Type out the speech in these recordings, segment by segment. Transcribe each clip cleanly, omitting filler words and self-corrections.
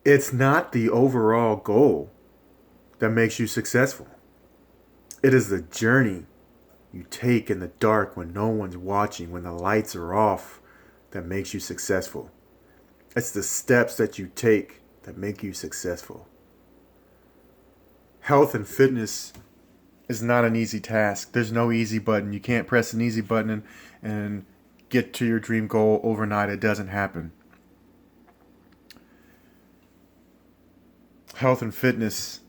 It's not the overall goal that makes you successful. It is the journey you take in the dark when no one's watching, when the lights are off, that makes you successful. It's the steps that you take that make you successful. Health and fitness is not an easy task. There's no easy button. You can't press an easy button and get to your dream goal overnight. It doesn't happen. Health and fitness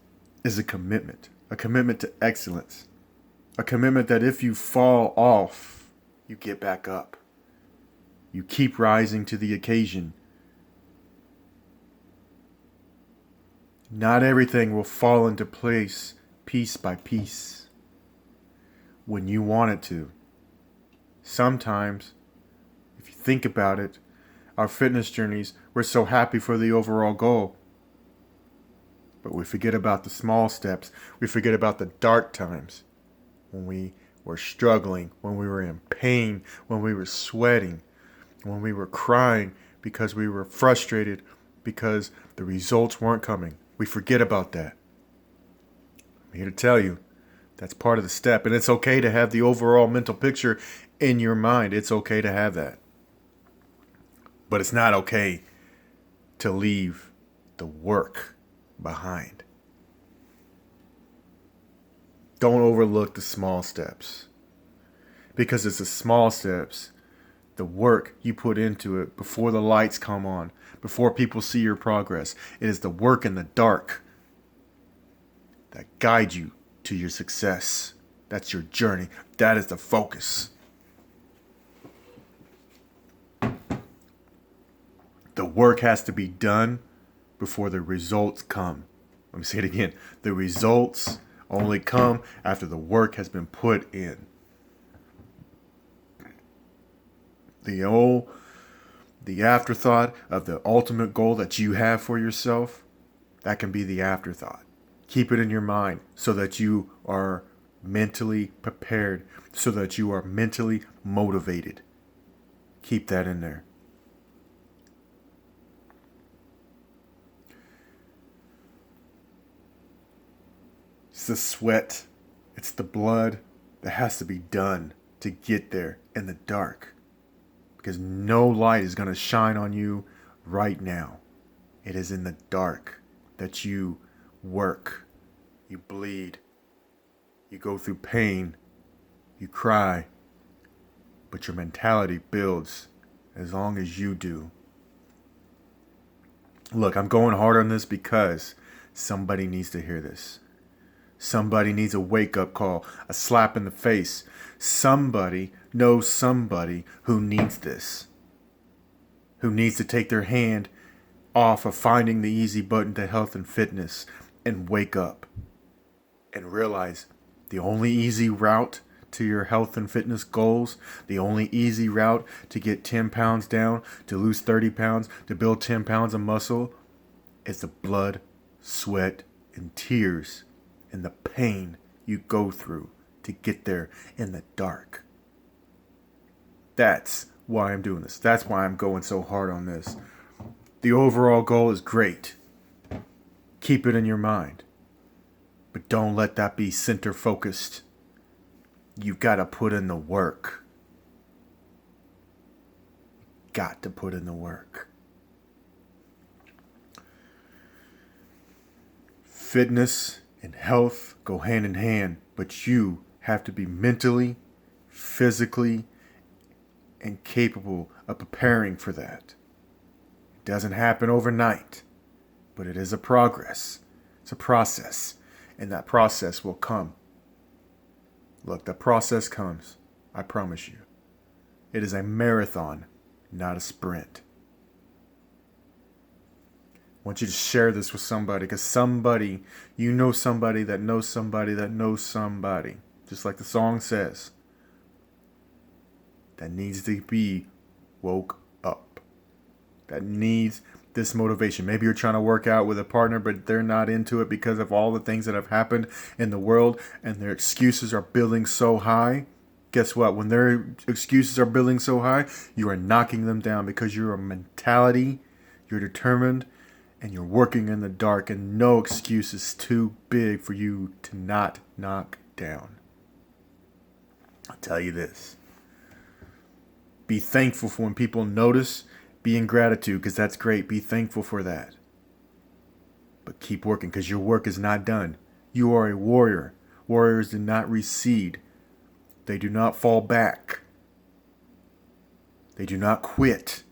is a commitment to excellence, a commitment that if you fall off, you get back up. You keep rising to the occasion. Not everything will fall into place piece by piece when you want it to. Sometimes, if you think about it, our fitness journeys, we're so happy for the overall goal. But we forget about the small steps. We forget about the dark times when we were struggling, when we were in pain, when we were sweating, when we were crying because we were frustrated because the results weren't coming. We forget about that. I'm here to tell you that's part of the step. And it's okay to have the overall mental picture in your mind. It's okay to have that. But it's not okay to leave the work behind. Don't overlook the small steps, because it's the small steps, the work you put into it before the lights come on, before people see your progress. It is the work in the dark that guides you to your success. That's your journey. That is the focus. The work has to be done before the results come. Let me say it again. The results only come after the work has been put in. The afterthought of the ultimate goal that you have for yourself, that can be the afterthought. Keep it in your mind so that you are mentally prepared, so that you are mentally motivated. Keep that in there. It's the sweat, it's the blood that has to be done to get there in the dark. Because no light is going to shine on you right now. It is in the dark that you work, you bleed, you go through pain, you cry, but your mentality builds as long as you do. Look, I'm going hard on this because somebody needs to hear this. Somebody needs a wake-up call, a slap in the face. Somebody knows somebody who needs this, who needs to take their hand off of finding the easy button to health and fitness and wake up and realize the only easy route to your health and fitness goals, the only easy route to get 10 pounds down, to lose 30 pounds, to build 10 pounds of muscle, is the blood, sweat, and tears and the pain you go through to get there in the dark. That's why I'm doing this. That's why I'm going so hard on this. The overall goal is great. Keep it in your mind. But don't let that be center focused. You've got to put in the work. Got to put in the work. Fitness and health go hand in hand, but you have to be mentally, physically, and capable of preparing for that. It doesn't happen overnight, but it is a progress. It's a process, and that process will come. Look, the process comes, I promise you. It is a marathon, not a sprint. I want you to share this with somebody, because somebody, you know somebody that knows somebody that knows somebody, just like the song says, that needs to be woke up, that needs this motivation. Maybe you're trying to work out with a partner, but they're not into it because of all the things that have happened in the world, and their excuses are building so high. Guess what? When their excuses are building so high, you are knocking them down because you're a mentality, you're determined, and you're working in the dark, and no excuse is too big for you to not knock down. I'll tell you this. Be thankful for when people notice. Be in gratitude, because that's great. Be thankful for that. But keep working, because your work is not done. You are a warrior. Warriors do not recede. They do not fall back. They do not quit.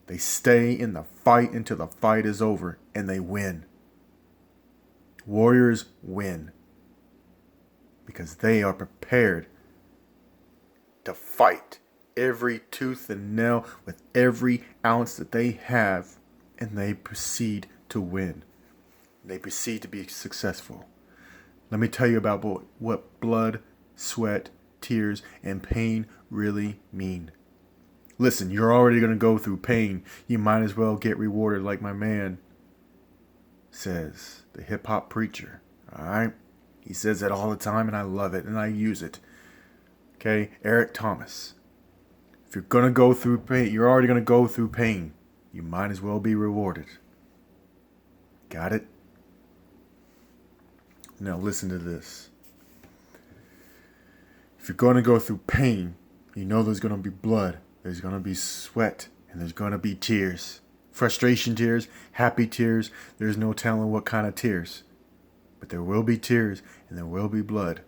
They stay in the fight until the fight is over, and they win. Warriors win because they are prepared to fight every tooth and nail with every ounce that they have, and they proceed to win. They proceed to be successful. Let me tell you about what blood, sweat, tears, and pain really mean. Listen, you're already going to go through pain. You might as well get rewarded, like my man says, the hip-hop preacher. All right? He says that all the time, and I love it, and I use it. Okay? Eric Thomas. If you're going to go through pain, you're already going to go through pain. You might as well be rewarded. Got it? Now listen to this. If you're going to go through pain, you know there's going to be blood. There's going to be sweat, and there's going to be tears. Frustration tears, happy tears. There's no telling what kind of tears. But there will be tears, and there will be blood.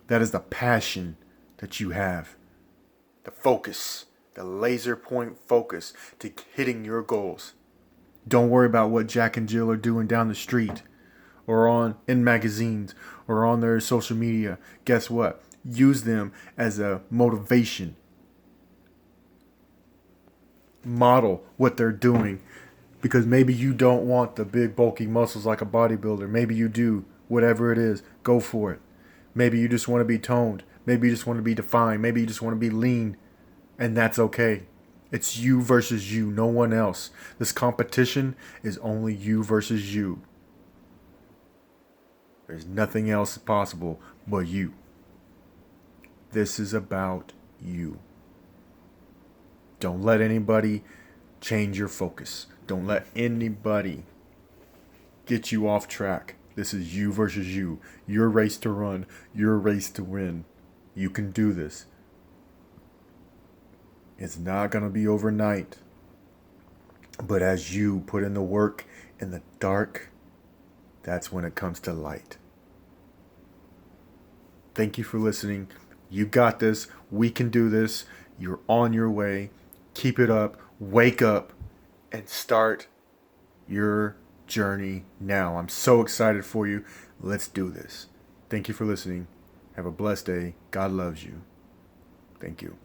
That is the passion that you have. The focus, the laser point focus to hitting your goals. Don't worry about what Jack and Jill are doing down the street, or in magazines, or on their social media. Guess what? Use them as a motivation. Model what they're doing, because maybe you don't want the big bulky muscles like a bodybuilder. Maybe you do. Whatever it is, go for it. Maybe you just want to be toned. Maybe you just want to be defined. Maybe you just want to be lean, and that's okay. It's you versus you, no one else. This competition is only you versus you. There's nothing else possible but you. This is about you. Don't let anybody change your focus. Don't let anybody get you off track. This is you versus you. Your race to run. Your race to win. You can do this. It's not going to be overnight. But as you put in the work in the dark, that's when it comes to light. Thank you for listening. You got this. We can do this. You're on your way. Keep it up, wake up, and start your journey now. I'm so excited for you. Let's do this. Thank you for listening. Have a blessed day. God loves you. Thank you.